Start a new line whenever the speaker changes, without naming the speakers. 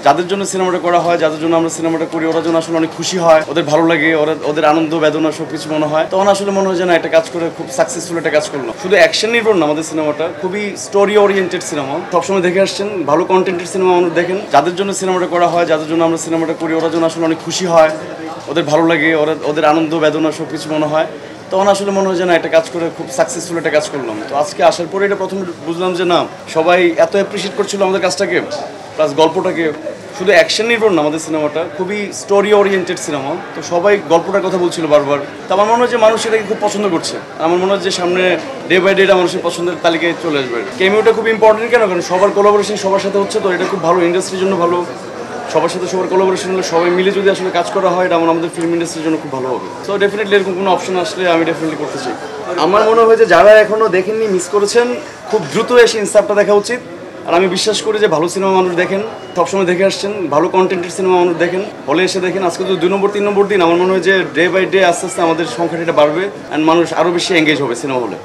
যাদের জন্য সিনেমাটা করা হয়, যাদের জন্য আমরা সিনেমাটা করি, ওরা যেন আসলে অনেক খুশি হয়, ওদের ভালো লাগে, ওদের আনন্দ বেদনা সবকিছু মনে হয়, তখন আসলে মনে হয় যে না, একটা কাজ করে খুব সাকসেসফুল একটা কাজ করলাম। শুধু অ্যাকশন নির্ভর না আমাদের সিনেমাটা, খুবই স্টোরি ওরিয়েন্টেড সিনেমা। সবসময় দেখে আসছেন, ভালো কন্টেন্টের সিনেমা মানুষ দেখেন। যাদের জন্য সিনেমাটা করা হয়, যাদের জন্য আমরা সিনেমাটা করি, ওরা যেন আসলে অনেক খুশি হয়, ওদের ভালো লাগে, ওদের আনন্দ বেদনা সবকিছু মনে হয়, তখন আসলে মনে হয় যে না, একটা কাজ করে খুব সাকসেসফুল একটা কাজ করলাম। তো আজকে আসার পরে এটা প্রথম বুঝলাম যে না, সবাই এত অ্যাপ্রিসিয়েট করছিল আমাদের কাজটাকে, প্লাস গল্পটাকে। শুধু অ্যাকশন নির্ভর না আমাদের সিনেমাটা, খুবই স্টোরি ওরিয়েন্টেড সিনেমা। তো সবাই গল্পটার কথা বলছিল বারবার। তো আমার মনে হয় যে মানুষ এটাকে খুব পছন্দ করছে। আমার মনে হয় যে সামনে ডে বাই ডে এটা মানুষের পছন্দের তালিকায় চলে আসবে। কেমিওটা খুব ইম্পর্টেন্ট, কেন কারণ সবার কোলাবোরেশন সবার সাথে হচ্ছে, তো এটা খুব ভালো, ইন্ডাস্ট্রির জন্য ভালো। সবার সাথে সবার কোলাবোরেশন হলে, সবাই মিলে যদি আসলে কাজ করা হয়, এটা আমাদের ফিল্ম ইন্ডাস্ট্রির জন্য খুব ভালো হবে। সো ডেফিনেটলি এরকম কোনো অপশন আসলে আমি ডেফিনেটলি করতে চাই। আমার মনে হয় যে যারা এখনও দেখেননি, মিস করেছেন, খুব দ্রুত এসে ইনসাফটা দেখা উচিত। আর আমি বিশ্বাস করি যে ভালো সিনেমা মানুষ দেখেন, সবসময় দেখে আসছেন, ভালো কন্টেন্টের সিনেমা মানুষ দেখেন, হলে এসে দেখেন। আজকে তো 2 নম্বর 3 নম্বর দিন, আমার মনে হয় যে ডে বাই ডে আস্তে আস্তে আমাদের সংখ্যাটা বাড়বে অ্যান্ড মানুষ আরও বেশি এঙ্গেজ হবে সিনেমা হলে।